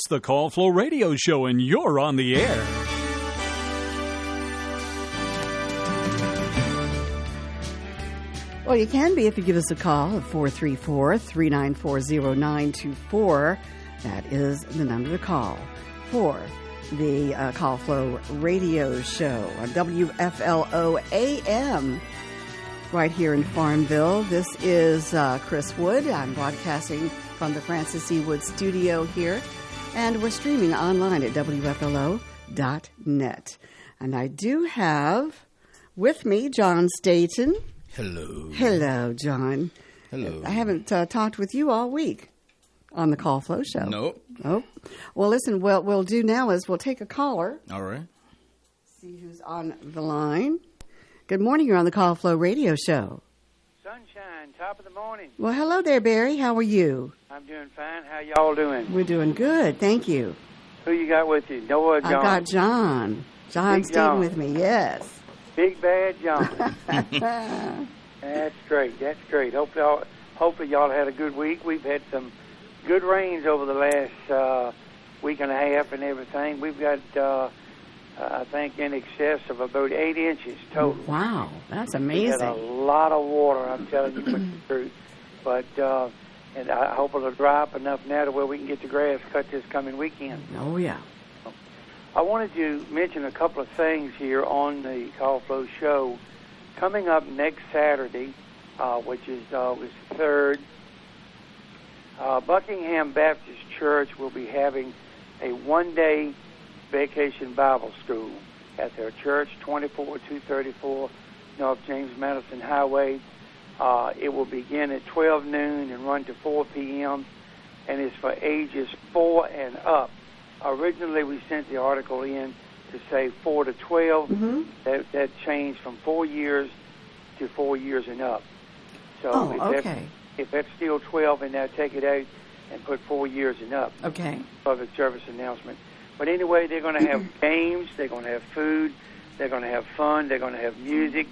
It's the Call Flow Radio Show, and you're on the air. Well, you can be if you give us a call at 434-394-0924. That is the number to call for the Call Flow Radio Show on WFLO AM right here in Farmville. This is Chris Wood. I'm broadcasting from the Francis E. Wood studio here, and we're streaming online at WFLO.net. And I do have with me John Staton. Hello. Hello, John. Hello. I haven't talked with you all week on the Call Flow Show. Nope. Oh. Well, listen, what we'll do now is we'll take a caller. All right. See who's on the line. Good morning. You're on the Call Flow Radio Show. Sunshine, top of the morning. Well, hello there, Barry. How are you? I'm doing fine. How y'all doing? We're doing good. Thank you. Who you got with you? Noah or John? I got John. John Staton with me, yes. Big Bad John. That's great. That's great. Hopefully y'all had a good week. We've had some good rains over the last week and a half and everything. We've got, I think, in excess of about 8 inches total. Wow, that's We amazing. had a lot of water, I'm telling you the truth. But and I hope it'll dry up enough now to where we can get the grass cut this coming weekend. Oh, yeah. I wanted to mention a couple of things here on the Call Flow Show. Coming up next Saturday, which is August 3rd, Buckingham Baptist Church will be having a one-day vacation Bible school at their church, 24234 North James Madison Highway. It will begin at 12 noon and run to 4 p.m., and it's for ages 4 and up. Originally, we sent the article in to say 4 to 12. Mm-hmm. That changed from 4 years to 4 years and up. So okay. If that's still 12, then now take it out and put 4 years and up. Okay. Public service announcement. But anyway, they're going to have games, they're going to have food, they're going to have fun, they're going to have music,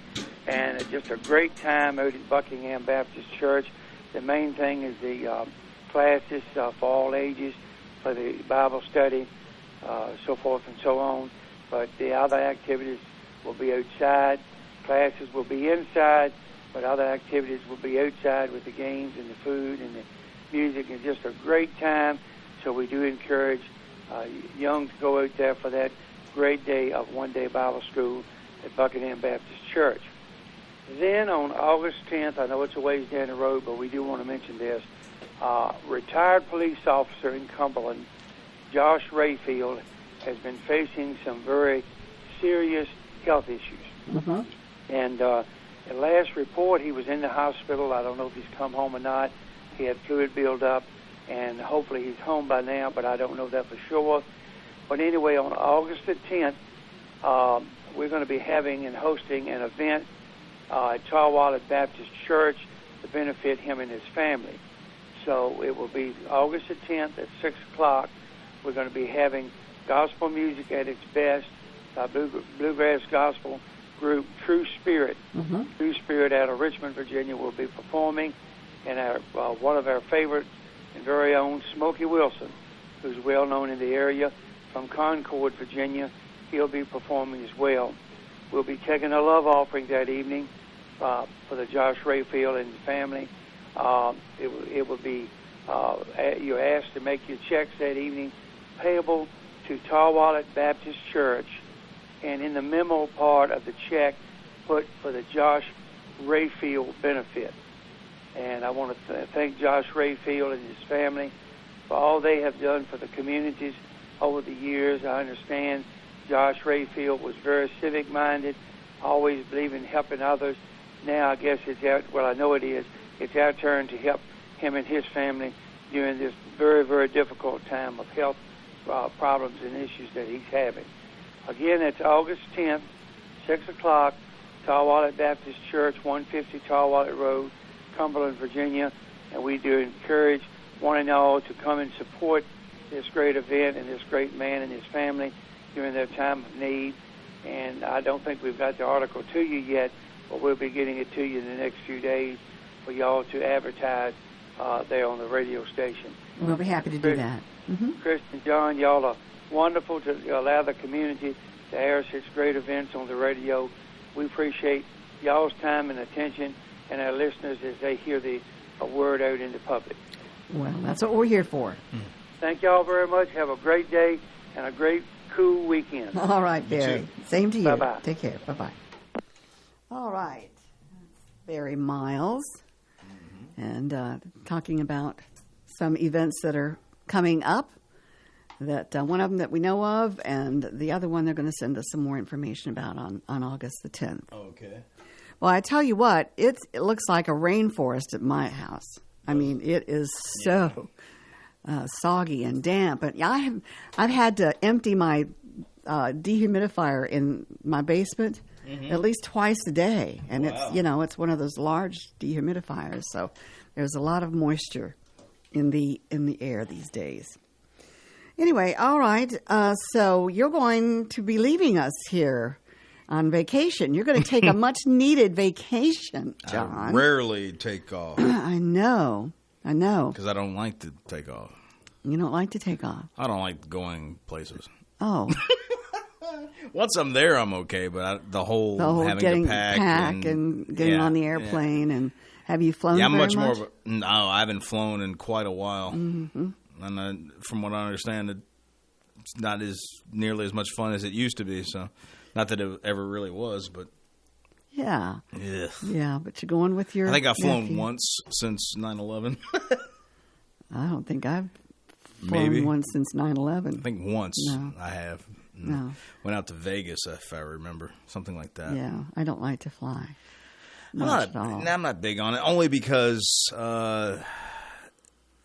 and it's just a great time out at Buckingham Baptist Church. The main thing is the classes for all ages, for the Bible study, so forth and so on. But the other activities will be outside. Classes will be inside, but other activities will be outside with the games and the food and the music. And just a great time. So we do encourage young to go out there for that great day of one-day Bible school at Buckingham Baptist Church. Then on August 10th, I know it's a ways down the road, but we do want to mention this. Retired police officer in Cumberland, Josh Rayfield, has been facing some very serious health issues. Mm-hmm. And the last report, he was in the hospital. I don't know if he's come home or not. He had fluid buildup, and hopefully he's home by now, but I don't know that for sure. But anyway, on August the 10th, we're going to be having and hosting an event at Tarwater Baptist Church to benefit him and his family. So it will be August the 10th at 6 o'clock. We're going to be having gospel music at its best. Bluegrass gospel group True Spirit. Mm-hmm. True Spirit out of Richmond, Virginia will be performing. And one of our favorite and very own, Smokey Wilson, who's well known in the area from Concord, Virginia, he'll be performing as well. We'll be taking a love offering that evening for the Josh Rayfield and the family. It will be, you're asked to make your checks that evening payable to Tarwater Baptist Church, and in the memo part of the check, put for the Josh Rayfield benefit. And I want to thank Josh Rayfield and his family for all they have done for the communities over the years. I understand Josh Rayfield was very civic-minded, always believed in helping others. Now I guess it's I know it is. It's our turn to help him and his family during this very, very difficult time of health problems and issues that he's having. Again, it's August 10th, 6 o'clock, Tarwater Baptist Church, 150 Tarwater Road, Cumberland, Virginia. And we do encourage one and all to come and support this great event and this great man and his family during their time of need. And I don't think we've got the article to you yet, but we'll be getting it to you in the next few days for y'all to advertise there on the radio station. We'll be happy to do that. Mm-hmm. Chris and John, y'all are wonderful to allow the community to air such great events on the radio. We appreciate y'all's time and attention and our listeners as they hear the word out in the public. Well, that's what we're here for. Thank y'all very much. Have a great day and a great, cool weekend. All right, Barry. Same to you. Bye-bye. Take care. Bye-bye. All right. Barry Miles. And talking about some events that are coming up. That one of them that we know of, and the other one they're going to send us some more information about on August the 10th. Okay. Well, I tell you what, it looks like a rainforest at my house. I mean, it is so soggy and damp. But I've had to empty my dehumidifier in my basement at least twice a day, and it's one of those large dehumidifiers. So there's a lot of moisture in the air these days. Anyway, all right. So you're going to be leaving us here on vacation. You're going to take a much-needed vacation, John. I rarely take off. I know. Because I don't like to take off. You don't like to take off? I don't like going places. Oh. Once I'm there, I'm okay. But the whole having getting to pack and getting on the airplane. And have you flown I'm very much more much? no, I haven't flown in quite a while. Mm-hmm. And from what I understand, it's not as nearly as much fun as it used to be. So, not that it ever really was, but yeah, ugh. But you're going with your. I think I've flown nephew. once since 9/11. I don't think I've flown once since 9/11. I think once No. I have. No. Went out to Vegas, if I remember, something like that. Yeah, I don't like to fly. I'm Much at all. not big on it, only because I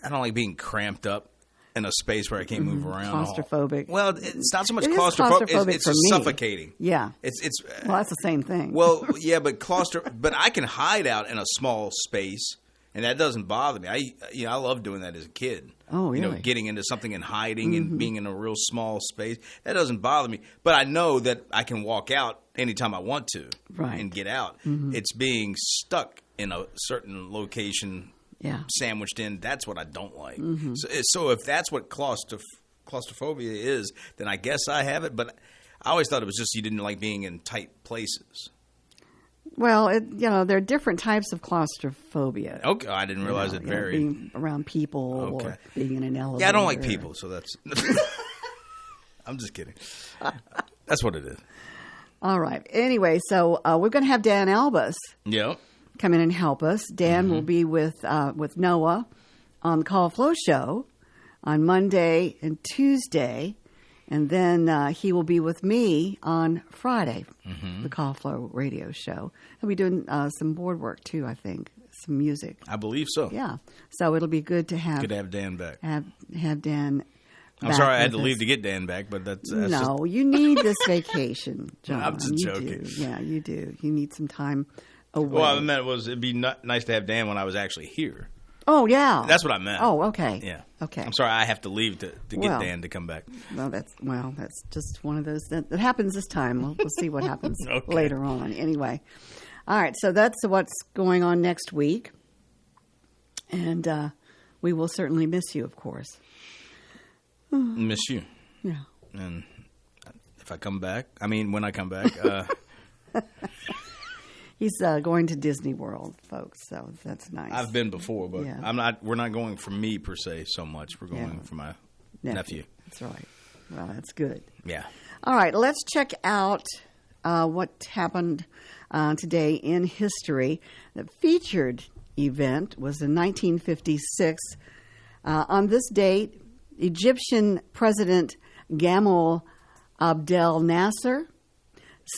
don't like being cramped up in a space where I can't move around. Claustrophobic. Well, it's not so much It is claustrophobic. claustrophobic It's for just me. suffocating. Yeah. It's Well, that's the same thing. well, yeah, but but I can hide out in a small space, and that doesn't bother me. I love doing that as a kid. Oh, really? Getting into something and hiding and being in a real small space, that doesn't bother me. But I know that I can walk out anytime I want to Right. and get out. It's being stuck in a certain location, sandwiched in. That's what I don't like. So if that's what claustrophobia is, then I guess I have it. But I always thought it was just you didn't like being in tight places. Well, there are different types of claustrophobia. Okay, I didn't realize it varied. Being around people or being in an elevator. Yeah, I don't like people, so that's. I'm just kidding. That's what it is. All right. Anyway, so we're going to have Dan Albus Yeah. come in and help us. Dan will be with Noah on the Call Flow Show on Monday and Tuesday. And then he will be with me on Friday, the Call Flow radio show. He'll be doing some board work, too, I think, some music. I believe so. Yeah. So it'll be good to have Dan back. Have Dan I'm back sorry I had to with leave us. to get Dan back, but that's No, just... you need this vacation, John. I'm just You joking. do. Yeah, you do. You need some time away. Well, I meant it'd be nice to have Dan when I was actually here. Oh, yeah. That's what I meant. Oh, okay. Yeah. Okay. I'm sorry I have to leave to get Well, Dan to come back. Well, that's just one of those that happens this time. We'll see what happens Okay. later on. Anyway, all right. So that's what's going on next week, and we will certainly miss you, of course. Miss you. Yeah. And if I come back, when I come back, He's going to Disney World, folks. So that's nice. I've been before, but Yeah. we're not going for me per se so much. We're going for my nephew. That's right. Well, that's good. Yeah. All right, let's check out what happened today in history. The featured event was in 1956. On this date, Egyptian President Gamal Abdel Nasser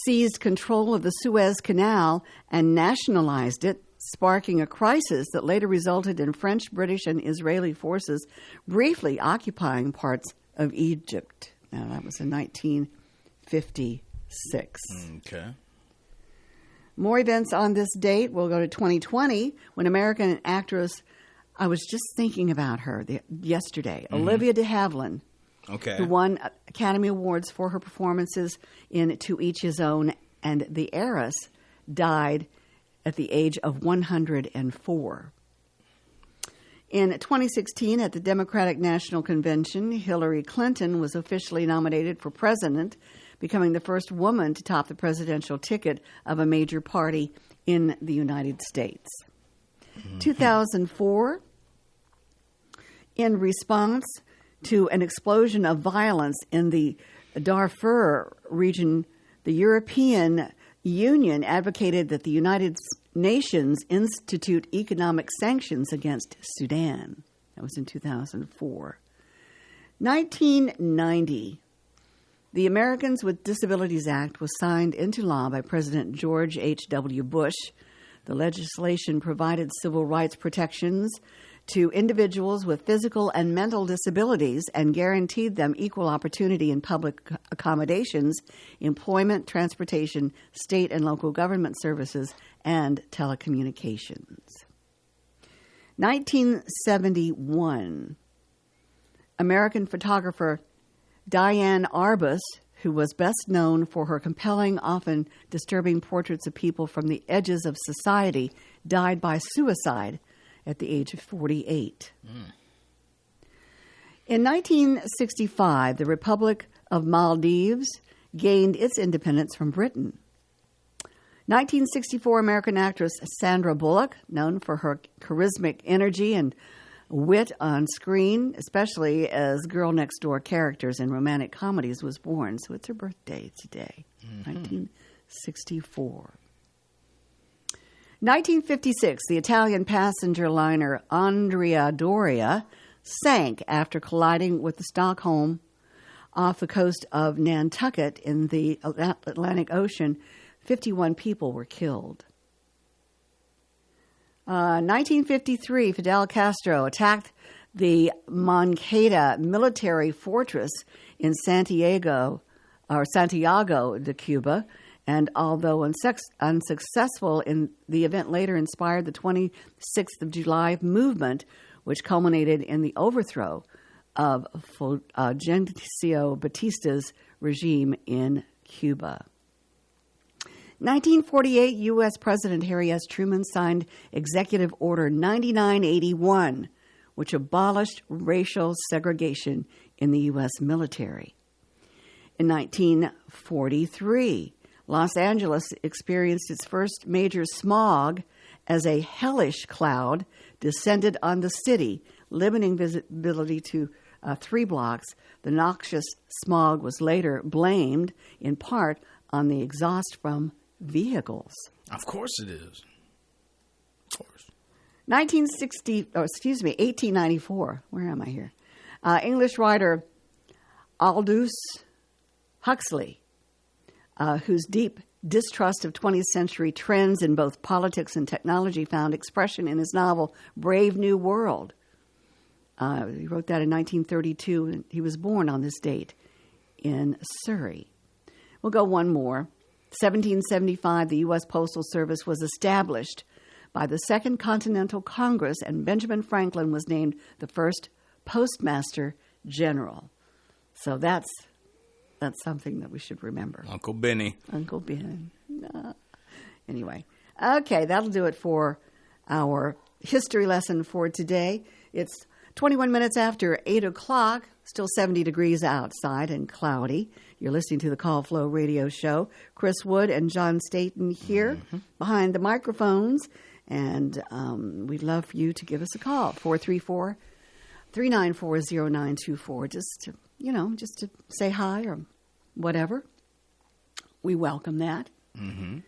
seized control of the Suez Canal and nationalized it, sparking a crisis that later resulted in French, British, and Israeli forces briefly occupying parts of Egypt. Now, that was in 1956. Okay. More events on this date. We'll go to 2020 when American actress, I was just thinking about her yesterday, Olivia de Havilland, Okay. who won Academy Awards for her performances in To Each His Own and The Heiress, died at the age of 104. In 2016, at the Democratic National Convention, Hillary Clinton was officially nominated for president, becoming the first woman to top the presidential ticket of a major party in the United States. 2004, in response to an explosion of violence in the Darfur region, the European Union advocated that the United Nations institute economic sanctions against Sudan. That was in 2004. 1990, the Americans with Disabilities Act was signed into law by President George H.W. Bush. The legislation provided civil rights protections to individuals with physical and mental disabilities and guaranteed them equal opportunity in public accommodations, employment, transportation, state and local government services, and telecommunications. 1971, American photographer Diane Arbus, who was best known for her compelling, often disturbing portraits of people from the edges of society, died by suicide at the age of 48. In 1965, the Republic of Maldives gained its independence from Britain. 1964, American actress Sandra Bullock, known for her charismatic energy and wit on screen, especially as girl-next-door characters in romantic comedies, was born. So it's her birthday today, 1964. 1956, the Italian passenger liner Andrea Doria sank after colliding with the Stockholm off the coast of Nantucket in the Atlantic Ocean. 51 people were killed. 1953, Fidel Castro attacked the Moncada military fortress in Santiago de Cuba, and although unsuccessful, the event later inspired the 26th of July movement, which culminated in the overthrow of Fulgencio Batista's regime in Cuba. 1948, U.S. President Harry S. Truman signed Executive Order 9981, which abolished racial segregation in the U.S. military. In 1943, Los Angeles experienced its first major smog as a hellish cloud descended on the city, limiting visibility to 3 blocks. The noxious smog was later blamed, in part, on the exhaust from vehicles. Of course it is. Of course. 1894. Where am I here? English writer Aldous Huxley, whose deep distrust of 20th century trends in both politics and technology found expression in his novel Brave New World. He wrote that in 1932, and he was born on this date in Surrey. We'll go one more. 1775, the U.S. Postal Service was established by the Second Continental Congress, and Benjamin Franklin was named the first Postmaster General. So that's something that we should remember. Uncle Benny. Uncle Ben. Anyway, okay, that'll do it for our history lesson for today. It's 21 minutes after 8 o'clock, still 70 degrees outside and cloudy. You're listening to the Call Flow Radio Show. Chris Wood and John Staten here behind the microphones. And we'd love for you to give us a call, 434-394-0924, just to say hi or whatever. We welcome that. We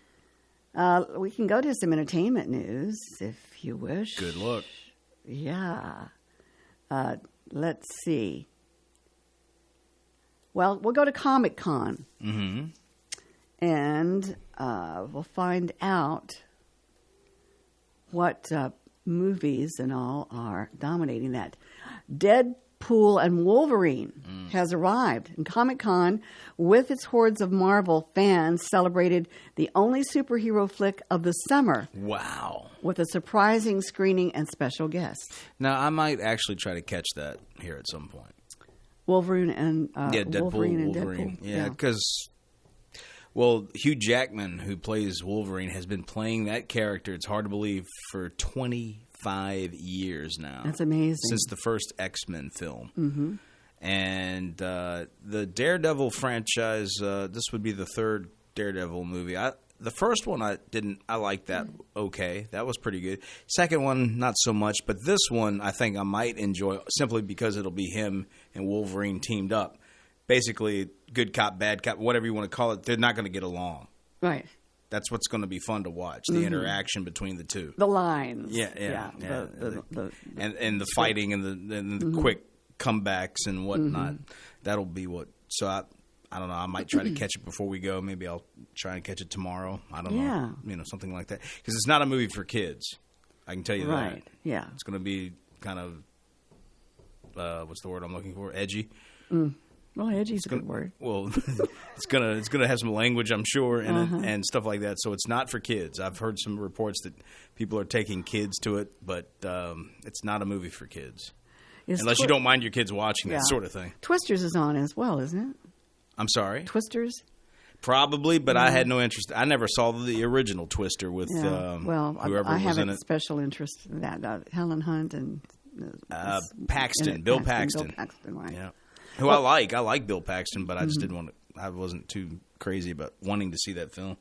can go to some entertainment news if you wish. Good luck. Yeah. Let's see. Well, we'll go to Comic-Con. And we'll find out what movies and all are dominating that. Deadpool and Wolverine has arrived. And Comic-Con, with its hordes of Marvel fans, celebrated the only superhero flick of the summer. Wow. With a surprising screening and special guests. Now, I might actually try to catch that here at some point. Wolverine and Wolverine. Deadpool. Yeah, because, well, Hugh Jackman, who plays Wolverine, has been playing that character, it's hard to believe, for 25 5 years now. That's amazing. Since the first X-Men film. Mm-hmm. And the Daredevil franchise, this would be the third Daredevil movie. The first one I liked that okay. That was pretty good. Second one, not so much. But this one, I think I might enjoy simply because it'll be him and Wolverine teamed up. Basically, good cop, bad cop, whatever you want to call it. They're not going to get along. Right. That's what's going to be fun to watch, the interaction between the two. The lines. Yeah. The the fighting and the quick comebacks and whatnot. That'll be what. So I don't know. I might try to catch it before we go. Maybe I'll try and catch it tomorrow. I don't know. You know, something like that. Because it's not a movie for kids. I can tell you that. Right. Yeah. It's going to be kind of what's the word I'm looking for? Edgy. Well, edgy's a good word. Well, it's gonna have some language, I'm sure, in it and stuff like that. So it's not for kids. I've heard some reports that people are taking kids to it, but it's not a movie for kids. Unless you don't mind your kids watching that sort of thing. Twisters is on as well, isn't it? I'm sorry? Twisters? Probably, but I had no interest. I never saw the original Twister with whoever I was have in a it. special interest in that. Helen Hunt and Paxton, Bill Paxton. Bill Paxton, right. Yeah. Who I like. I like Bill Paxton, but I just didn't want to. I wasn't too crazy about wanting to see that film.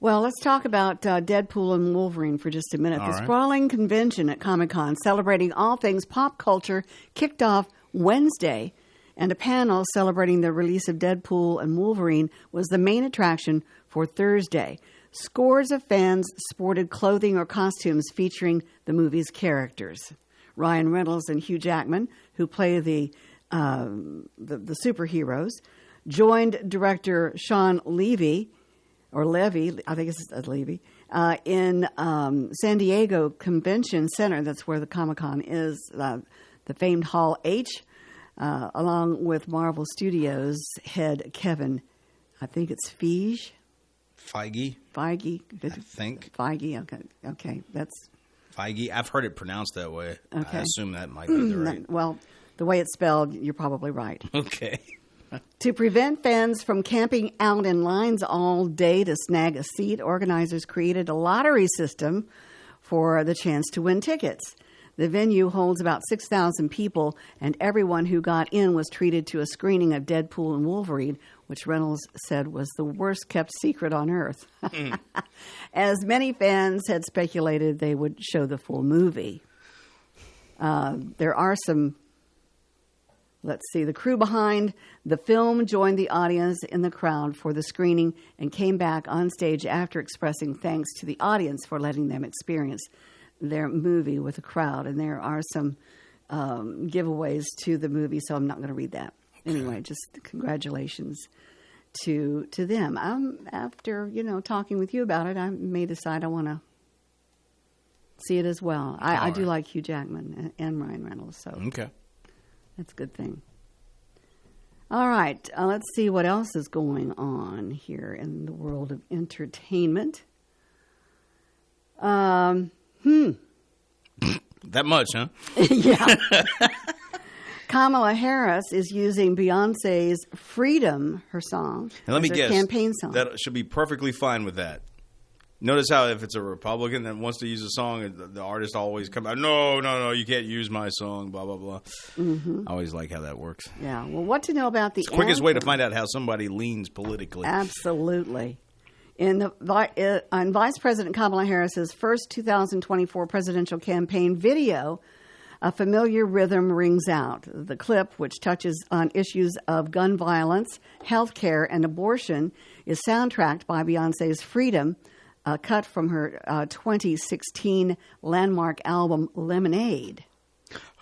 Well, let's talk about Deadpool and Wolverine for just a minute. The sprawling convention at Comic-Con celebrating all things pop culture kicked off Wednesday, and a panel celebrating the release of Deadpool and Wolverine was the main attraction for Thursday. Scores of fans sported clothing or costumes featuring the movie's characters. Ryan Reynolds and Hugh Jackman, who play the superheroes, joined director Sean Levy, I think it's Levy, in San Diego Convention Center. That's where the Comic-Con is, the famed Hall H, along with Marvel Studios head Kevin, I think it's Feige. Feige. I think. Feige, okay. That's Feige. I've heard it pronounced that way. Okay. I assume that might be the right. Well, the way it's spelled, you're probably right. Okay. To prevent fans from camping out in lines all day to snag a seat, organizers created a lottery system for the chance to win tickets. The venue holds about 6,000 people, and everyone who got in was treated to a screening of Deadpool and Wolverine, which Reynolds said was the worst-kept secret on Earth. As many fans had speculated they would show the full movie. There are some... Let's see. The crew behind the film joined the audience in the crowd for the screening and came back on stage after expressing thanks to the audience for letting them experience their movie with the crowd. And there are some giveaways to the movie, so I'm not going to read that. Okay. Anyway, just congratulations to them. After, talking with you about it, I may decide I want to see it as well. I do like Hugh Jackman and Ryan Reynolds, so... Okay. That's a good thing. All right. Let's see what else is going on here in the world of entertainment. That much, huh? Yeah. Kamala Harris is using Beyonce's Freedom, her song, and let me guess, campaign song. That should be perfectly fine with that. Notice how if it's a Republican that wants to use a song, the artist always comes out, no, you can't use my song, blah, blah, blah. I always like how that works. Yeah. Well, what to know about the quickest way to find out how somebody leans politically. Absolutely. On Vice President Kamala Harris's first 2024 presidential campaign video, a familiar rhythm rings out. The clip, which touches on issues of gun violence, health care, and abortion, is soundtracked by Beyonce's Freedom, cut from her 2016 landmark album Lemonade.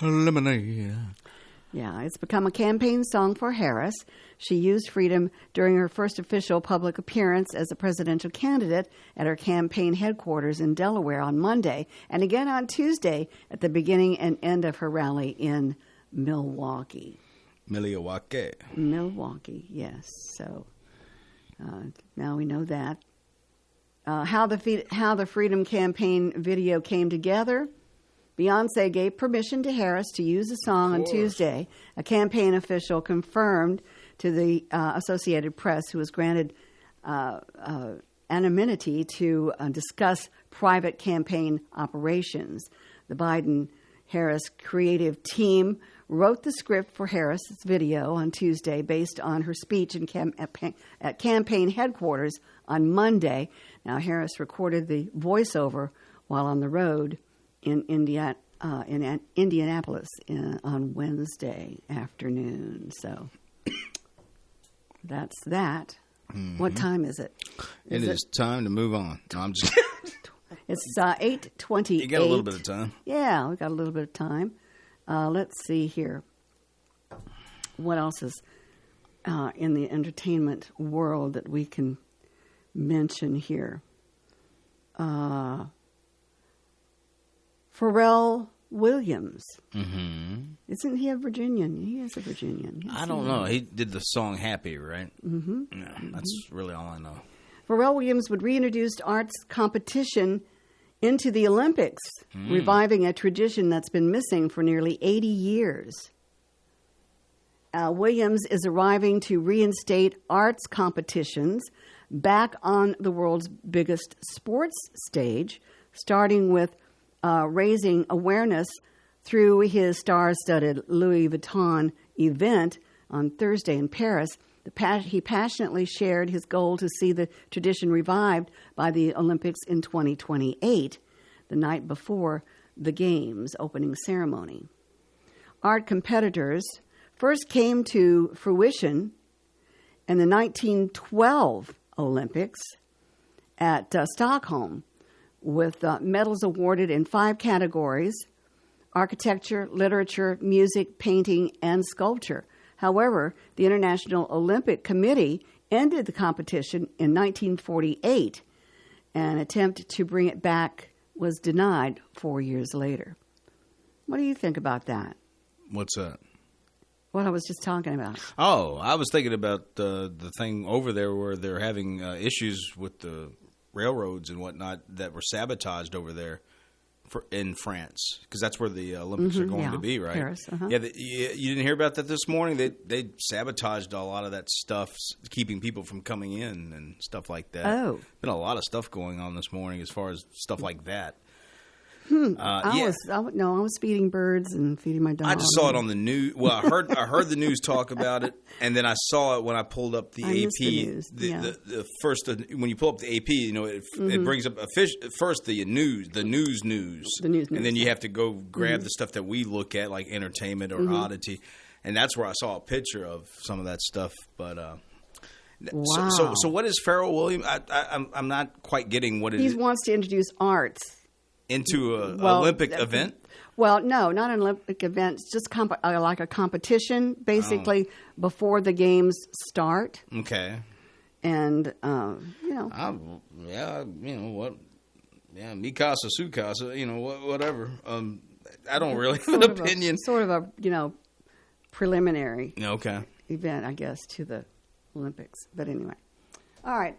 Lemonade. Yeah, it's become a campaign song for Harris. She used Freedom during her first official public appearance as a presidential candidate at her campaign headquarters in Delaware on Monday, and again on Tuesday at the beginning and end of her rally in Milwaukee. Milwaukee, yes. So now we know that. How the Freedom campaign video came together. Beyonce gave permission to Harris to use the song on Tuesday. A campaign official confirmed to the Associated Press, who was granted anonymity to discuss private campaign operations. The Biden-Harris creative team wrote the script for Harris's video on Tuesday based on her speech at campaign headquarters on Monday. Now, Harris recorded the voiceover while on the road in Indianapolis on Wednesday afternoon. So that's that. Mm-hmm. What time is it? It is time to move on. No, I'm just It's 8:28. You got a little bit of time. Yeah, we got a little bit of time. Let's see here. What else is in the entertainment world that we can mention here? Pharrell Williams. Mm-hmm. Isn't he a Virginian? He is a Virginian. I don't know. He did the song Happy, right? Mm-hmm. Yeah, that's really all I know. Pharrell Williams would reintroduce arts competition into the Olympics, reviving a tradition that's been missing for nearly 80 years. Williams is arriving to reinstate arts competitions back on the world's biggest sports stage, starting with raising awareness through his star-studded Louis Vuitton event on Thursday in Paris. He passionately shared his goal to see the tradition revived by the Olympics in 2028, the night before the Games opening ceremony. Art competitors first came to fruition in the 1912 Olympics at Stockholm, with medals awarded in 5 categories: architecture, literature, music, painting, and sculpture. However, the International Olympic Committee ended the competition in 1948. An attempt to bring it back was denied 4 years later. What do you think about that? What's that? What I was just talking about. Oh, I was thinking about the thing over there where they're having issues with the railroads and whatnot that were sabotaged over there in France, because that's where the Olympics are going to be, right? Paris, Yeah, you didn't hear about that this morning? They sabotaged a lot of that stuff, keeping people from coming in and stuff like that. Oh. Been a lot of stuff going on this morning as far as stuff like that. I was feeding birds and feeding my dog. I just saw it on the news. Well, I heard the news talk about it, and then I saw it when I pulled up the AP. The news. The first when you pull up the AP, it brings up first the news, and then you have to go grab the stuff that we look at, like entertainment or oddity, and that's where I saw a picture of some of that stuff. But wow. So what is Pharrell Williams? I'm not quite getting what it is. He wants to introduce arts into an Olympic event? Well, no, not an Olympic event. It's just like a competition, basically, before the games start. Okay. And, mi casa, su casa, whatever. I don't really have an opinion. Sort of a, preliminary event, I guess, to the Olympics. But anyway. All right.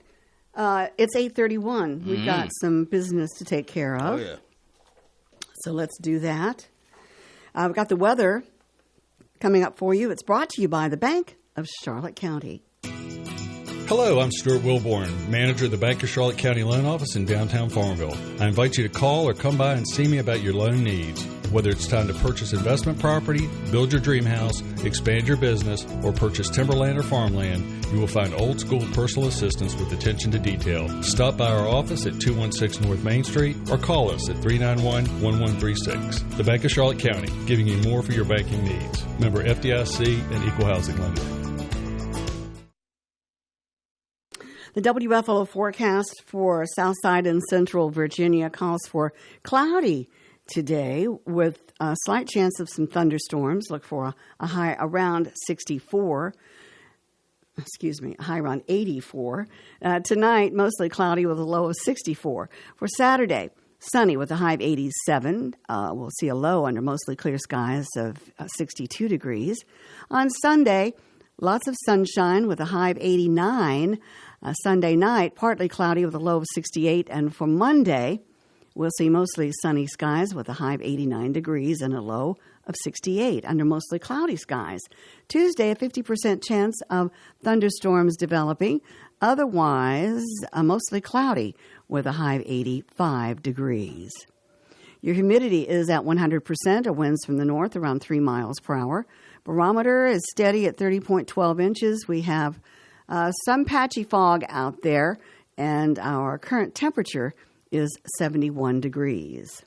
It's 8:31. We've got some business to take care of. Oh, yeah. So let's do that. We've got the weather coming up for you. It's brought to you by the Bank of Charlotte County. Hello, I'm Stuart Wilborn, manager of the Bank of Charlotte County Loan Office in downtown Farmville. I invite you to call or come by and see me about your loan needs. Whether it's time to purchase investment property, build your dream house, expand your business, or purchase timberland or farmland, you will find old school personal assistance with attention to detail. Stop by our office at 216 North Main Street or call us at 391-1136. The Bank of Charlotte County, giving you more for your banking needs. Member FDIC and Equal Housing Lender. The WFLO forecast for Southside and Central Virginia calls for cloudy today with a slight chance of some thunderstorms. Look for a high around 64. A high around 84. Tonight, mostly cloudy with a low of 64. For Saturday, sunny with a high of 87. We'll see a low under mostly clear skies of 62 degrees. On Sunday, lots of sunshine with a high of 89. Sunday night, partly cloudy with a low of 68. And for Monday, we'll see mostly sunny skies with a high of 89 degrees and a low of 68 under mostly cloudy skies. Tuesday, a 50% chance of thunderstorms developing. Otherwise, mostly cloudy with a high of 85 degrees. Your humidity is at 100%, or winds from the north around 3 miles per hour. Barometer is steady at 30.12 inches. We have some patchy fog out there, and our current temperature is 71 degrees.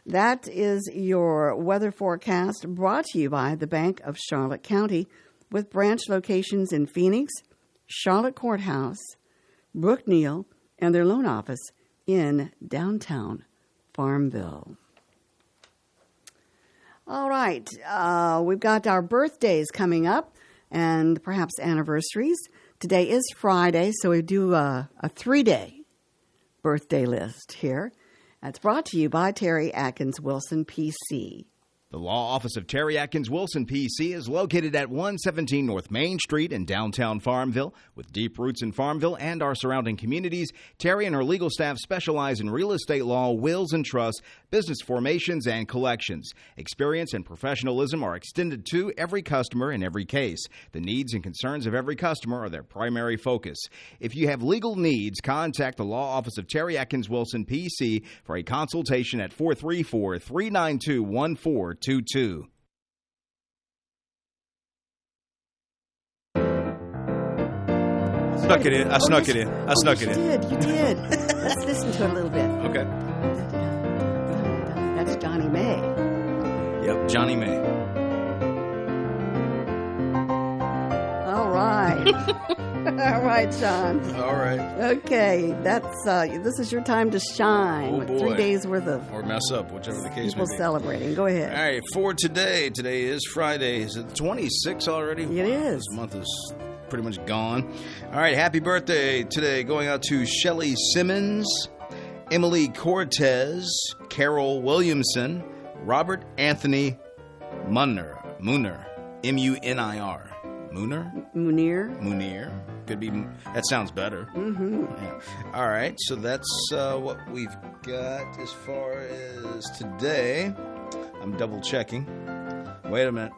That is your weather forecast brought to you by the Bank of Charlotte County, with branch locations in Phoenix, Charlotte Courthouse, Brookneal, and their loan office in downtown Farmville. All right, we've got our birthdays coming up and perhaps anniversaries. Today is Friday, so we do a 3-day birthday list here. That's brought to you by Terry Atkins Wilson, PC. The law office of Terry Atkins Wilson, PC, is located at 117 North Main Street in downtown Farmville. With deep roots in Farmville and our surrounding communities, Terry and her legal staff specialize in real estate law, wills and trusts, business formations, and collections. Experience and professionalism are extended to every customer in every case. The needs and concerns of every customer are their primary focus. If you have legal needs, contact the law office of Terry Atkins Wilson, PC, for a consultation at 434-392-1422. Snuck it in. I snuck it in. You did. Let's listen to it a little bit. Okay. That's Johnny May. Yep, Johnny May. All right. All right, Sean. All right. Okay, this is your time to shine. Oh, boy. 3 days worth of Or mess up, whichever the case people may be. celebrating. Go ahead. All right, for today. Today is Friday. Is it 26 already? It is. This month is pretty much gone. All right, happy birthday today going out to Shelly Simmons, Emily Cortez, Carol Williamson, Robert Anthony Munir, M-U-N-I-R. Munir. Could be. That sounds better. Mm-hmm. Yeah. All right, so that's what we've got as far as today. I'm double checking. Wait a minute.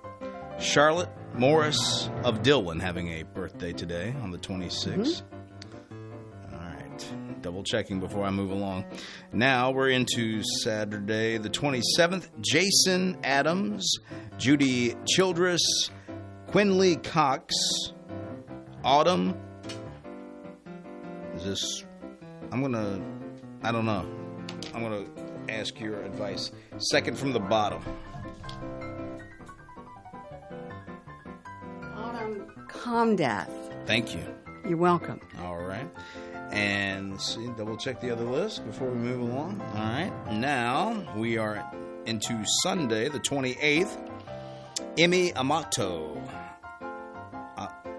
Charlotte Morris of Dillon having a birthday today on the 26th. Mm-hmm. All right. Double checking before I move along. Now we're into Saturday the 27th. Jason Adams, Judy Childress, Quinley Cox, Autumn. Is this... I don't know. I'm going to ask your advice. Second from the bottom. Autumn Comdeath. Thank you. You're welcome. All right. And let's see, double check the other list before we move along. All right. Now we are into Sunday, the 28th. Emmy Amato.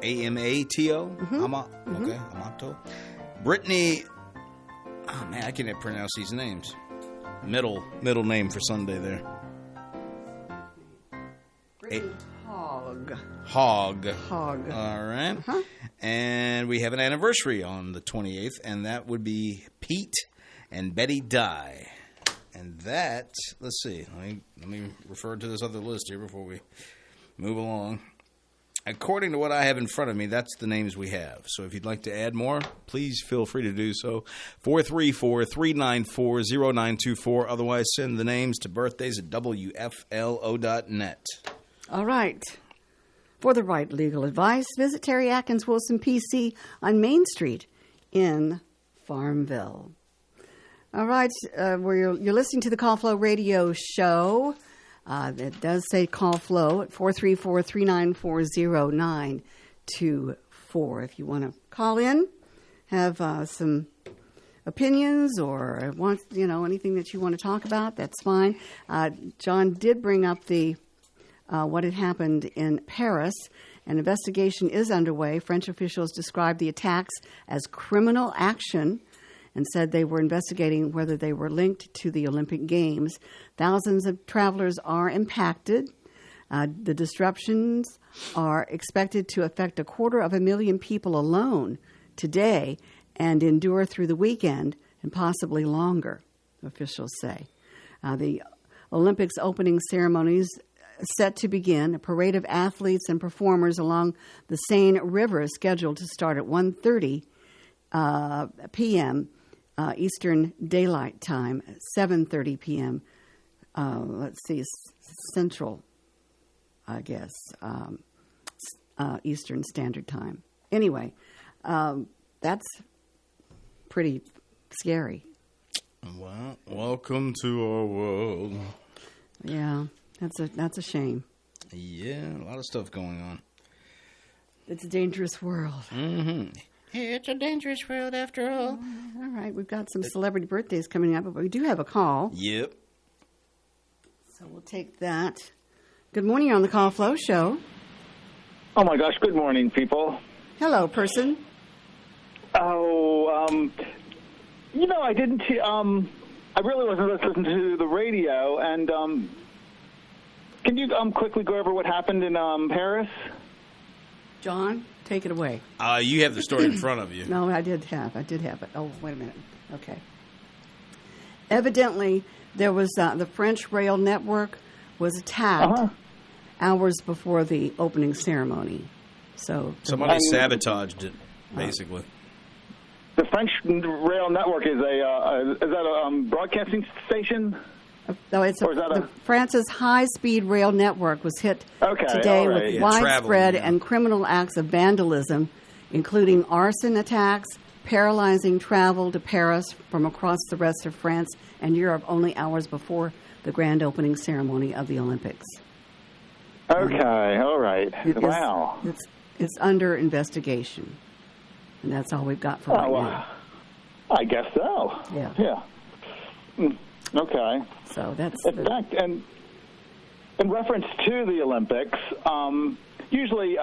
A-M-A-T-O? Mm-hmm. Okay, Amato. Brittany. Oh, man, I can't pronounce these names. Middle name for Sunday there. Hogg. All right. Uh-huh. And we have an anniversary on the 28th, and that would be Pete and Betty Dye. And that, let's see, let me refer to this other list here before we move along. According to what I have in front of me, that's the names we have. So if you'd like to add more, please feel free to do so. 434-394-0924. Otherwise, send the names to birthdays at WFLO.net. All right. For the right legal advice, visit Terry Atkins Wilson, PC, on Main Street in Farmville. All right, you're listening to the Call Flow Radio Show. It does say Call Flow at 434-394-0924. If you want to call in, have some opinions or want anything that you want to talk about, that's fine. John did bring up what had happened in Paris. An investigation is underway. French officials described the attacks as criminal action and said they were investigating whether they were linked to the Olympic Games. Thousands of travelers are impacted. The disruptions are expected to affect 250,000 people alone today and endure through the weekend and possibly longer, officials say. The Olympics opening ceremonies set to begin. A parade of athletes and performers along the Seine River is scheduled to start at 1:30 p.m. Eastern Daylight Time, 7:30 p.m. let's see, Central, I guess, Eastern Standard Time. Anyway, that's pretty scary. Well, welcome to our world. Yeah, that's a shame. Yeah, a lot of stuff going on. It's a dangerous world. Mm-hmm. It's a dangerous world after all. All right, we've got some celebrity birthdays coming up, but we do have a call. Yep. So we'll take that. Good morning, you're on the Call Flow Show. Oh, my gosh. Good morning, people. Hello, person. Oh, I didn't... I really wasn't listening to the radio, and can you quickly go over what happened in Paris? John, take it away. You have the story in front of you. No, I did have it. Oh, wait a minute. Okay. Evidently, there was the French rail network was attacked hours before the opening ceremony. So somebody sabotaged it, basically. The French rail network is that a broadcasting station? No, it's France's high-speed rail network was hit today with widespread and criminal acts of vandalism, including arson attacks, paralyzing travel to Paris from across the rest of France and Europe only hours before the grand opening ceremony of the Olympics. Okay, all right. Wow. It's under investigation, and that's all we've got for right now. I guess so. Yeah. Okay. So that's... In fact, and in reference to the Olympics, usually,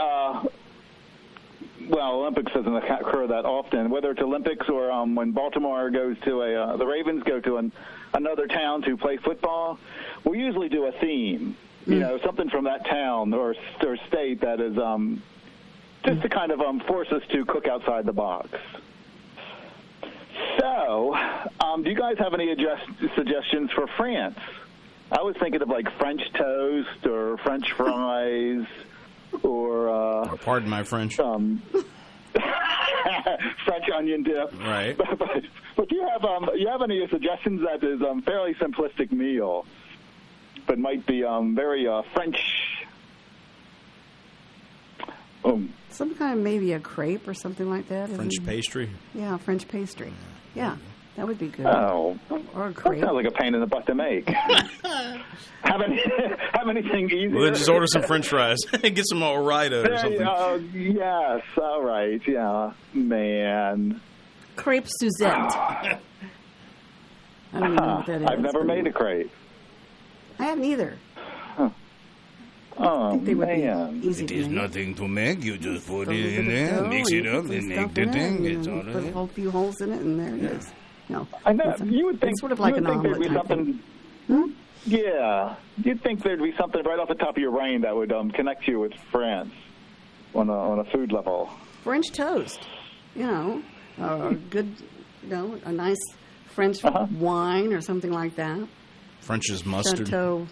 Olympics doesn't occur that often, whether it's Olympics or when Baltimore goes to the Ravens go to another town to play football, we usually do a theme, something from that town or state that is just to kind of force us to cook outside the box. So, do you guys have any suggestions for France? I was thinking of like French toast or French fries or pardon my French. French onion dip. Right. But do you have any suggestions that is fairly simplistic meal, but might be very French? Some kind of maybe a crepe or something like that. French pastry? Yeah, French pastry. Yeah, that would be good. Oh. Or a crepe. That sounds like a pain in the butt to make. have anything easier? Well, then just order some French fries. Get some Ore-Ida or something. Yes, all right. Yeah, man. Crepe Suzette. I don't know what that is. I've never made a crepe. I haven't either. Oh, man. It is nothing to make. You just put it in there, mix it up, and make the thing. It's all put a whole few holes in it, and there it is. No, I know. You would think, it's sort of like an omelet type thing. Yeah. You'd think there'd be something right off the top of your brain that would connect you with France on a food level. French toast. A good, a nice French wine or something like that. French's mustard. Chateau.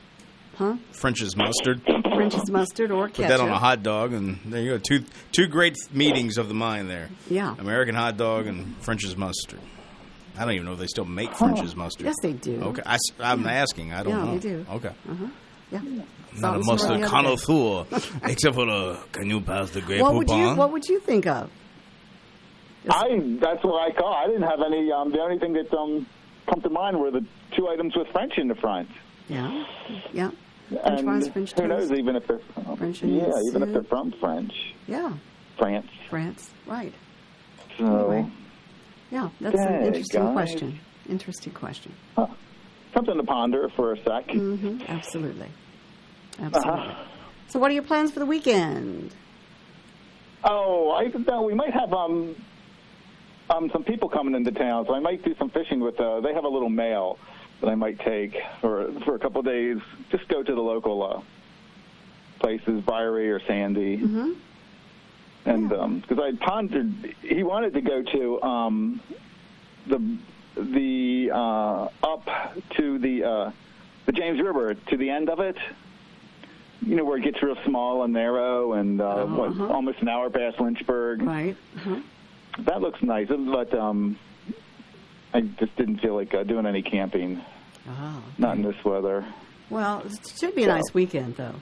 French's mustard. French's mustard or ketchup. Put that on a hot dog, and there you go. Two great meetings of the mind there. Yeah. American hot dog and French's mustard. I don't even know if they still make French's mustard. Yes, they do. Okay, I'm asking. I don't know. Yeah, they do. Okay. Yeah. I'm not a mustard connoisseur, except for can you pass the Grey Poupon? What would you think of? That's what I call. I didn't have any. The only thing that come to mind were the two items with French in the front. Yeah. Yeah. French fries, French toast. Who knows? Even if they're even if they're from French. Yeah. France. Right. So. Anyway. Yeah, that's an interesting question. Interesting question. Something to ponder for a sec. Mm-hmm. Absolutely. So, what are your plans for the weekend? Oh, I know we might have some people coming into town, so I might do some fishing with. They have a little mail that I might take for a couple of days. Just go to the local places, Byrie or Sandy. Mm-hmm. And because I pondered, he wanted to go to the up to the James River, to the end of it. Where it gets real small and narrow, and almost an hour past Lynchburg. Right. That looks nice, but I just didn't feel like doing any camping. Oh, okay. Not in this weather. Well, it should be a nice weekend, though.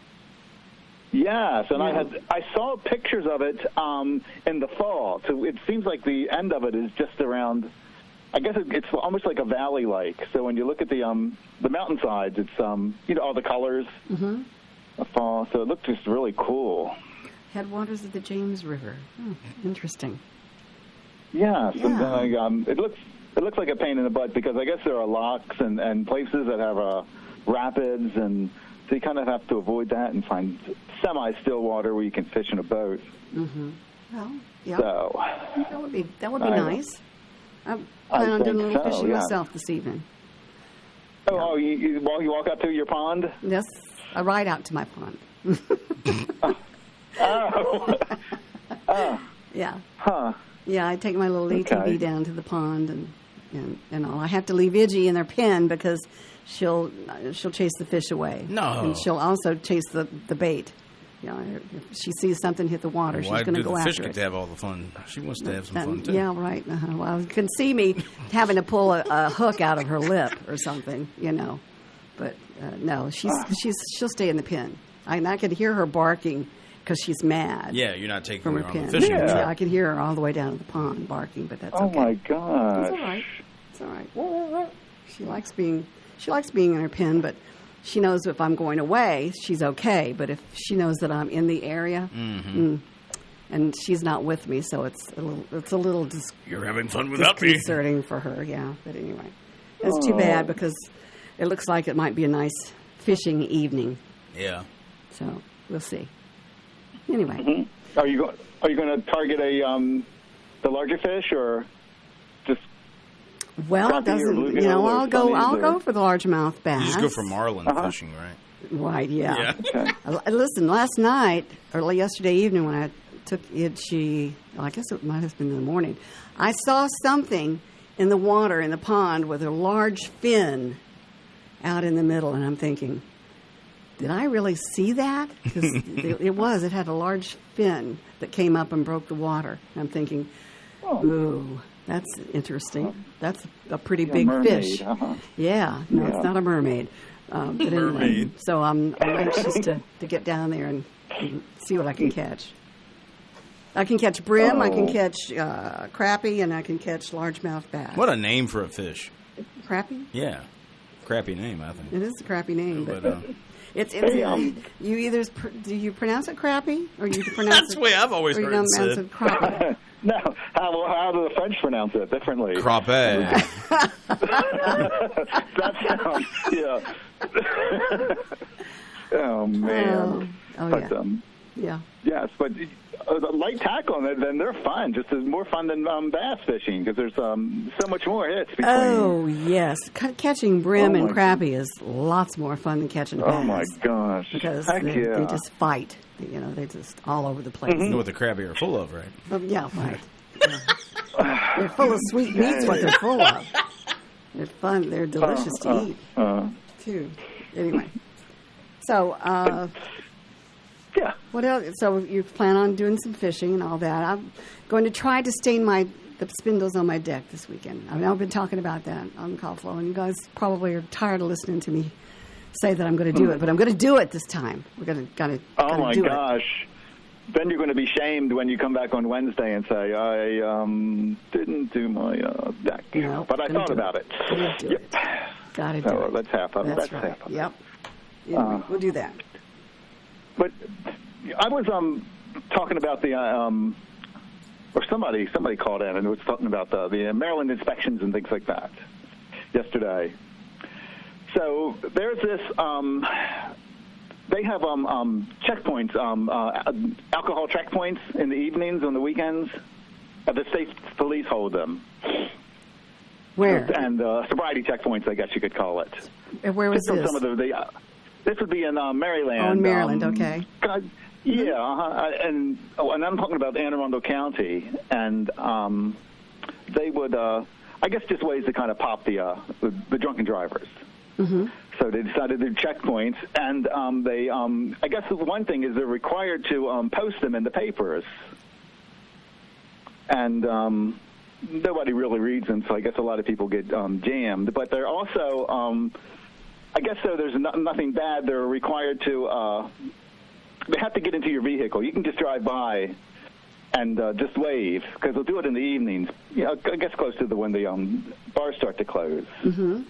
Yes, and I saw pictures of it in the fall. So it seems like the end of it is just around. I guess it's almost like a valley lake. So when you look at the mountainsides, it's all the colors of fall. So it looked just really cool. Headwaters of the James River. Interesting. Yes, yeah. And it looks like a pain in the butt because I guess there are locks and places that have rapids, and so you kind of have to avoid that and find semi-still water where you can fish in a boat. Mm-hmm. Well, yeah. So that would be nice. I plan on doing a little fishing myself this evening. Oh, you walk out to your pond? Yes, I ride out to my pond. Yeah. Huh. Yeah, I take my little ATV down to the pond, and all. I have to leave Iggy in their pen because she'll chase the fish away. No. And she'll also chase the bait. If she sees something hit the water, she's going to go after it. Why do the fish get to have all the fun? She wants to have some fun, too. Yeah, right. Well, you can see me having to pull a hook out of her lip or something, But, no, she'll stay in the pen. I could hear her barking because she's mad. Yeah, you're not taking her on pen. the fishing. Yeah, I could hear her all the way down to the pond barking, but that's okay. Oh, my gosh. It's all right. She likes being in her pen, but she knows if I'm going away, she's okay. But if she knows that I'm in the area, and she's not with me, so it's a little you're having fun without me. Disconcerting for her, yeah. But anyway, it's too bad because it looks like it might be a nice fishing evening. Yeah. So we'll see. Anyway, are you going to target the larger fish or just? Well, it doesn't. I'll go for the largemouth bass. You just go for marlin fishing, right? Right. Yeah. Okay. Listen, last night or yesterday evening when I took Itchy, I guess it might have been in the morning, I saw something in the water in the pond with a large fin out in the middle, and I'm thinking, did I really see that? Because it had a large fin that came up and broke the water. And I'm thinking, ooh, that's interesting. That's a pretty big mermaid, fish. Yeah, no, it's not a mermaid. But anyway, so I'm anxious to get down there and see what I can catch. I can catch brim, I can catch crappie, and I can catch largemouth bass. What a name for a fish. Crappie? Yeah. Crappy name, I think. It is a crappy name, but it's you either do you pronounce it crappie or you pronounce That's the way I've always heard it said. Crappie. No, how do the French pronounce it differently? Crappie. That sounds, oh man. Yeah. Yes, but light tackle, then they're fun. Just as more fun than bass fishing because there's so much more hits. Oh yes, catching brim and crappie is lots more fun than catching bass. Oh my gosh! Because they just fight. They just all over the place. You know what the crappie are full of, right? Yeah, right. They're full of sweet meats. What they're full of. They're fun. They're delicious to eat too. Anyway, so. Yeah. What else? So you plan on doing some fishing and all that. I'm going to try to stain the spindles on my deck this weekend. I mean, I've been talking about that on the call flow, and you guys probably are tired of listening to me say that I'm going to do it, but I'm going to do it this time. We're going to gotta Oh my do gosh! It. Then you're going to be shamed when you come back on Wednesday and say I didn't do my deck, but I thought about it. Got to do it. Let's half up. That's right. Yep. Anyway, we'll do that. But I was talking about the or somebody called in and was talking about the Maryland inspections and things like that yesterday. So there's this they have checkpoints, alcohol checkpoints in the evenings on the weekends. The state police hold them. Where? And sobriety checkpoints, I guess you could call it. And where was this? Some of this would be in Maryland. Oh, in Maryland, okay. Yeah, and I'm talking about Anne Arundel County, and they would, I guess, just ways to kind of pop the drunken drivers. Mm-hmm. So they decided to do checkpoints, and they, I guess, one thing is they're required to post them in the papers, and nobody really reads them, so I guess a lot of people get jammed. But they're also I guess so. There's nothing bad. They're required to. They have to get into your vehicle. You can just drive by and just wave, because they'll do it in the evenings. I guess close to when the bars start to close. Mm-hmm.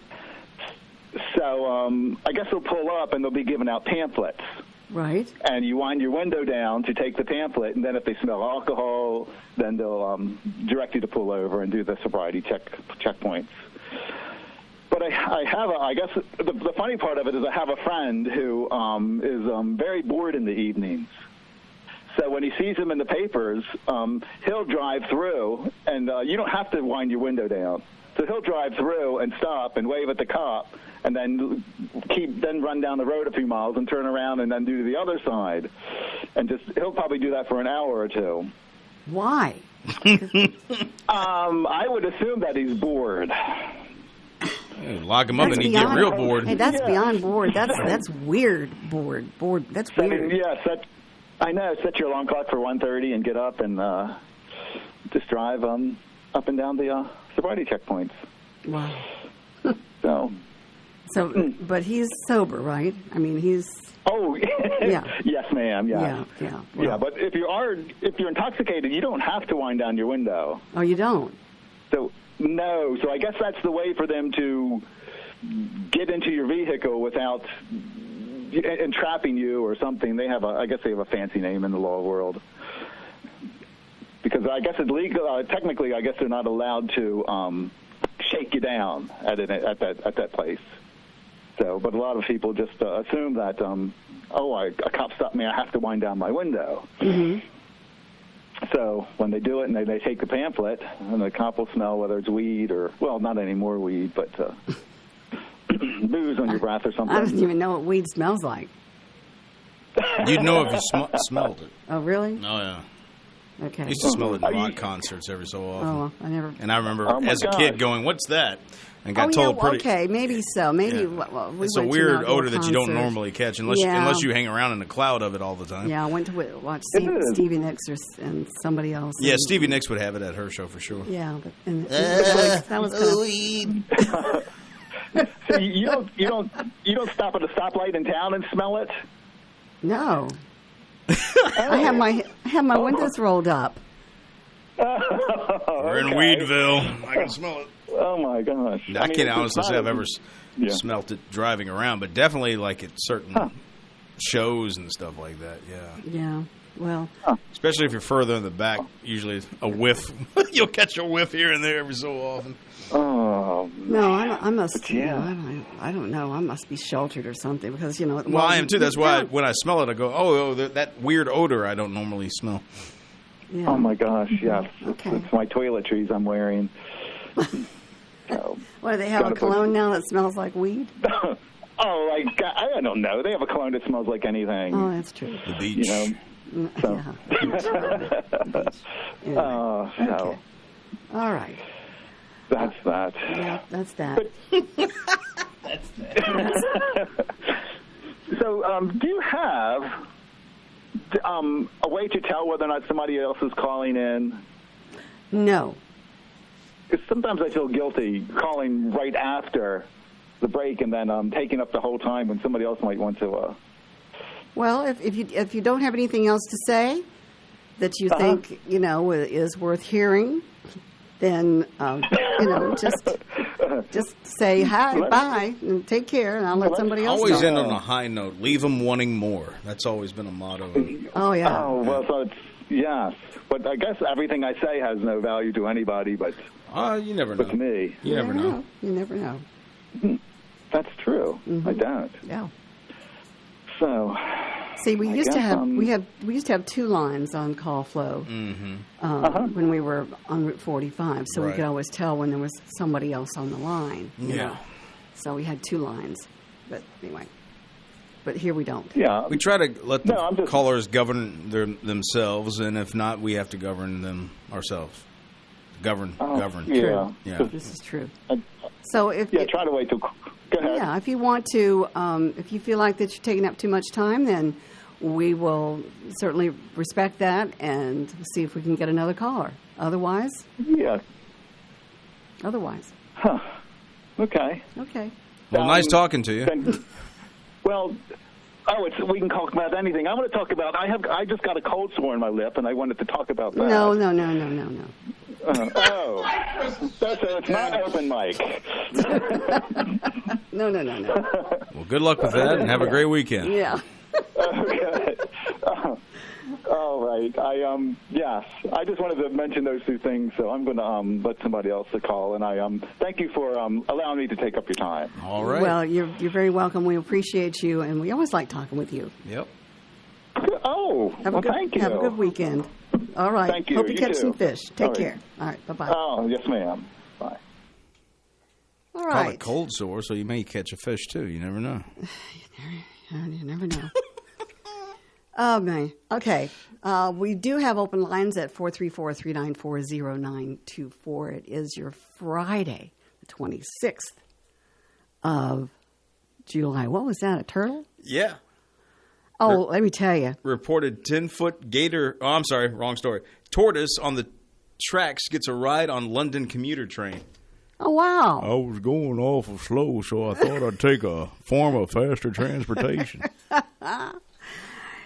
So I guess they'll pull up and they'll be giving out pamphlets. Right. And you wind your window down to take the pamphlet, and then if they smell alcohol, then they'll direct you to pull over and do the sobriety checkpoints. But I guess the funny part of it is I have a friend who is very bored in the evenings. So when he sees him in the papers, he'll drive through, and you don't have to wind your window down. So he'll drive through and stop and wave at the cop, and then run down the road a few miles and turn around and then do to the other side. And he'll probably do that for an hour or two. Why? I would assume that he's bored. Lock him up and he'd get real bored. Hey, that's beyond bored. That's weird. Bored. That's weird. Yes, I know. Set your alarm clock for 1:30 and get up and just drive up and down the sobriety checkpoints. Wow. So, but he's sober, right? I mean, he's. Oh, yeah. Yes, ma'am. Yeah. Yeah. Well, yeah, but if you're intoxicated, you don't have to wind down your window. Oh, you don't. So no. So I guess that's the way for them to get into your vehicle without entrapping you or something. I guess they have a fancy name in the law world. Because I guess it's legal. Technically, I guess they're not allowed to shake you down at that place. So, but a lot of people just assume that, a cop stopped me, I have to wind down my window. Mm-hmm. So when they do it and they take the pamphlet, and the cop will smell whether it's weed or, well, not anymore weed, but booze on your breath or something. I don't even know what weed smells like. You'd know if you smelled it. Oh, really? Oh, yeah. Okay. I used to smell it in rock concerts every so often. Oh, I never. And I remember as a kid going, "What's that?" And got told pretty. Okay, maybe so. Maybe yeah. It's a weird odor that you don't normally catch unless you hang around in a cloud of it all the time. Yeah, I went to watch Stevie Nicks and somebody else. Yeah, Stevie Nicks would have it at her show for sure. Yeah, but that was kind of. So you don't stop at a stoplight in town and smell it? No. I have my windows rolled up. We're in Weedville. I can smell it. Oh my gosh! I can't honestly say I've ever smelt it driving around, but definitely like at certain shows and stuff like that. Yeah. Yeah. Well, especially if you're further in the back, usually a whiff. You'll catch a whiff here and there every so often. Oh no! I must. I don't know. I must be sheltered or something because Well, I am too. That's why when I smell it, I go, "Oh, that weird odor I don't normally smell." Yeah. Oh my gosh! Yes, okay. It's my toiletries I'm wearing. So, what do they have a cologne now that smells like weed? I don't know. They have a cologne that smells like anything. Oh, that's true. The beach. So. Anyway. Okay. All right. That's that. Yeah, that's that. That's that. So, do you have a way to tell whether or not somebody else is calling in? No. Because sometimes I feel guilty calling right after the break and then taking up the whole time when somebody else might want to. Well, if you don't have anything else to say that you think is worth hearing, then just say hi, bye, and take care, and I'll let somebody else always know. End on a high note. Leave them wanting more. That's always been a motto. Oh yeah. Oh well, so it's yes, but I guess everything I say has no value to anybody, but you never know. But to me, you never know. You never know. That's true. Mm-hmm. I don't. Yeah. So. See, we used to have two lines on call flow when we were on Route 45, so we could always tell when there was somebody else on the line. You know? So we had two lines, but anyway. But here we don't. Yeah, we try to let the callers govern themselves, and if not, we have to govern them ourselves. Govern. Yeah. This is true. So try to wait till. Go ahead. Yeah, if you want to, if you feel like that you're taking up too much time, then we will certainly respect that and see if we can get another caller. Otherwise? Yeah. Otherwise. Huh. Okay. Okay. Well, nice talking to you. We can talk about anything. I want to talk about. I just got a cold sore in my lip, and I wanted to talk about that. No. So it's not open mic. No. Well, good luck with that, and have a great weekend. Yeah. Okay. All right. Yes. I just wanted to mention those two things, so I'm going to let somebody else call, and I thank you for allowing me to take up your time. All right. Well, you're very welcome. We appreciate you, and we always like talking with you. Yep. Thank you. Have a good weekend. All right. Thank you. Hope you catch too. some fish. Take All right. care. All right. Bye-bye. Oh, yes, ma'am. Bye. All Call right. it cold sore, so you may catch a fish, too. You never know. You never know. Oh, man. Okay. We do have open lines at 434-394-0924. It is your Friday, the 26th of July. What was that, a turtle? Yeah. Oh, let me tell you. Reported 10-foot gator. Oh, I'm sorry. Wrong story. Tortoise on the tracks gets a ride on London commuter train. Oh, wow. I was going awful slow, so I thought I'd take a form of faster transportation.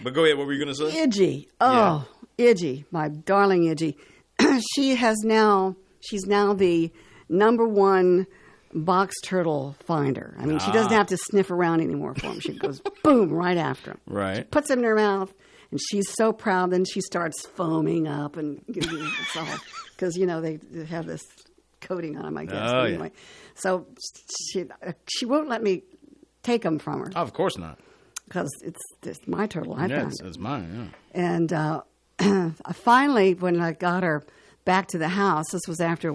But go ahead. What were you going to say? Idgy. Oh, yeah. Idgy. My darling Idgy. She's now the number one box turtle finder. I mean, she doesn't have to sniff around anymore for him. She goes, boom, right after him. Right. She puts him in her mouth, and she's so proud. Then she starts foaming up, and it's all because they have this coating on them, I guess. Oh, anyway, so she won't let me take them from her. Oh, of course not. Because it's my turtle. I found it. It's mine. Yeah. And finally, when I got her back to the house, this was after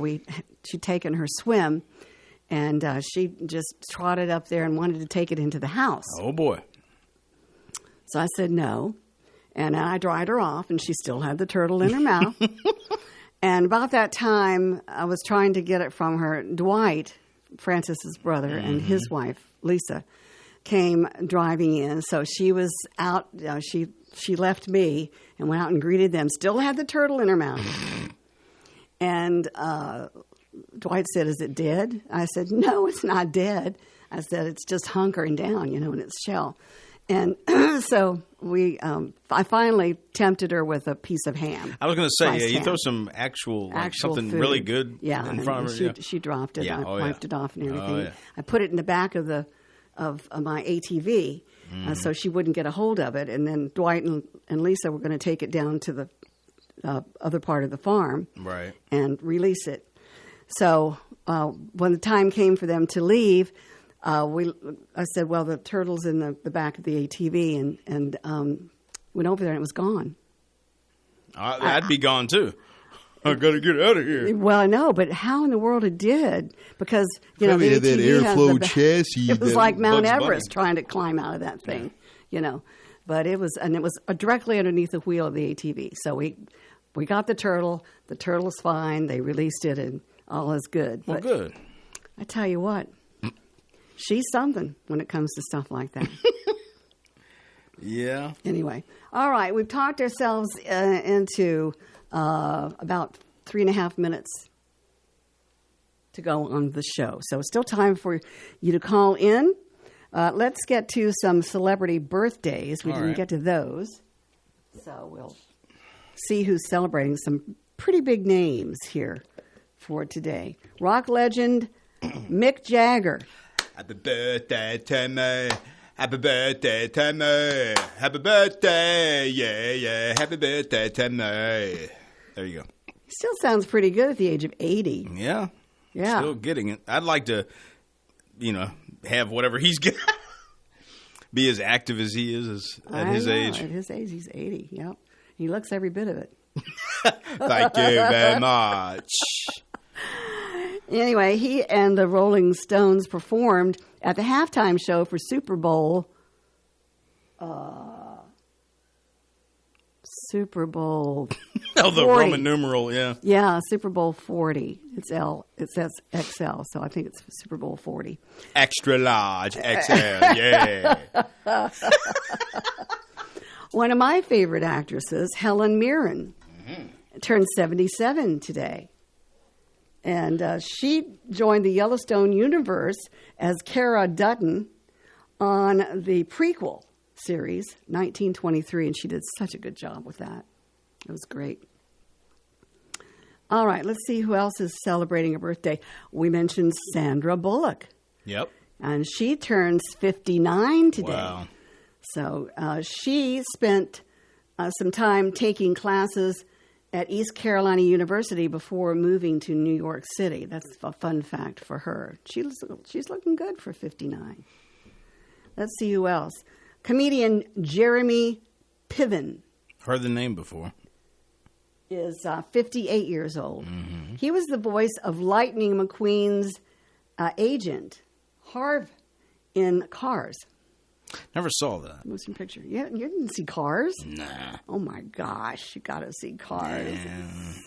she'd taken her swim, and she just trotted up there and wanted to take it into the house. Oh boy! So I said no, and I dried her off, and she still had the turtle in her mouth. And about that time, I was trying to get it from her. Dwight, Francis's brother, and his wife Lisa came driving in, so she was out. She left me and went out and greeted them. Still had the turtle in her mouth. And Dwight said, "Is it dead?" I said, "No, it's not dead." I said, "It's just hunkering down, in its shell." And so I finally tempted her with a piece of ham. I was going to say, you throw some actual something food. Really good in front of her. She dropped it. Yeah. I wiped it off and everything. Oh, yeah. I put it in the back of my ATV so she wouldn't get a hold of it. And then Dwight and Lisa were going to take it down to the other part of the farm and release it. So when the time came for them to leave, I said, well, the turtle's in the back of the ATV, and went over there and it was gone. I'd be gone too. I got to get out of here. Well, I know, but how in the world it did? Because the ATV that airflow chassis. It was like Mount Everest trying to climb out of that thing, But it was directly underneath the wheel of the ATV. So we got the turtle. The turtle's fine. They released it, and all is good. Well, good. I tell you what, she's something when it comes to stuff like that. Yeah. Anyway, all right, we've talked ourselves into about 3.5 minutes to go on the show. So it's still time for you to call in. Let's get to some celebrity birthdays. We didn't get to those. So we'll see who's celebrating some pretty big names here for today. Rock legend Mick Jagger. Happy birthday to me. Happy birthday to me. Happy birthday. Yeah, yeah. Happy birthday to me. There you go. He still sounds pretty good at the age of 80. Yeah. Yeah. Still getting it. I'd like to, have whatever he's getting. Be as active as he is at his age. At his age, he's 80. Yep. He looks every bit of it. Thank you very much. Anyway, he and the Rolling Stones performed at the halftime show for Super Bowl. Super Bowl. Oh, the 40. Roman numeral, yeah. Yeah, Super Bowl 40. It says XL, so I think it's Super Bowl 40. Extra large, XL, yeah. One of my favorite actresses, Helen Mirren, turned 77 today. And she joined the Yellowstone universe as Cara Dutton on the prequel series, 1923, and she did such a good job with that. It was great. All right, let's see who else is celebrating a birthday. We mentioned Sandra Bullock. Yep. And she turns 59 today. Wow. So she spent some time taking classes at East Carolina University before moving to New York City. That's a fun fact for her. She's looking good for 59. Let's see who else. Comedian Jeremy Piven. Heard the name before. Is 58 years old. Mm-hmm. He was the voice of Lightning McQueen's agent, Harv, in Cars. Never saw that. Motion picture. Yeah, you didn't see Cars? Nah. Oh my gosh, you got to see Cars.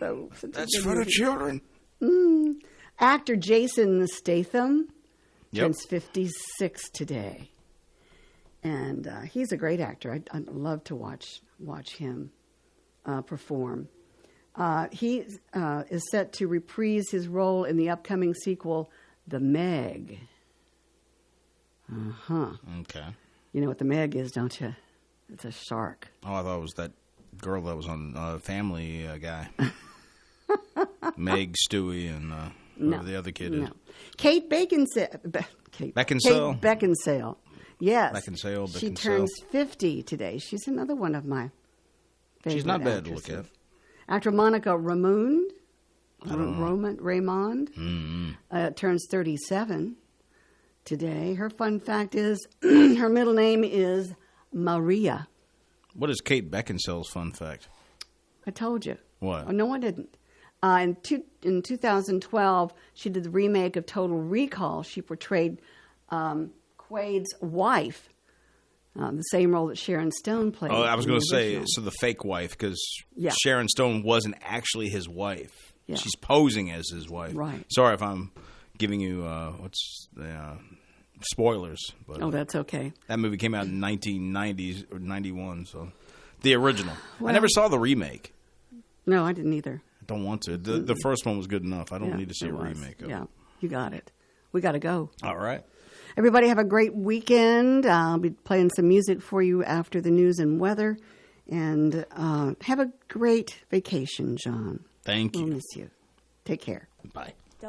That's for the children. Actor Jason Statham turns 56 today, and he's a great actor. I'd love to watch him perform. He is set to reprise his role in the upcoming sequel, The Meg. Okay. You know what The Meg is, don't you? It's a shark. Oh, I thought it was that girl that was on Family Guy. Meg, Stewie, and whoever the other kid is. Kate Beckinsale. Beckinsale? Kate Beckinsale. Yes. Beckinsale. She turns 50 today. She's another one of my favorite She's not bad actresses. to look at. Actor Monica Raymond Mm-hmm. Turns 37 today. Her fun fact is her middle name is Maria. What is Kate Beckinsale's fun fact? I told you. What? Oh, no, I didn't. In 2012, she did the remake of Total Recall. She portrayed Quaid's wife, the same role that Sharon Stone played. Oh, I was going to say, original. so the fake wife, because Yeah. Sharon Stone wasn't actually his wife. Yeah. She's posing as his wife. Right. Sorry if I'm giving you spoilers. But, Oh, that's okay. that movie came out in 1990s or 91, so the original. Well- I never saw the remake. No, I didn't either. I don't want to. The first one was good enough. I don't Yeah, need to see it a was. remake of it. Yeah, you got it. We got to go. All right. Everybody have a great weekend. I'll be playing some music for you after the news and weather. And have a great vacation, John. Thank you. We'll miss you. Take care. Bye.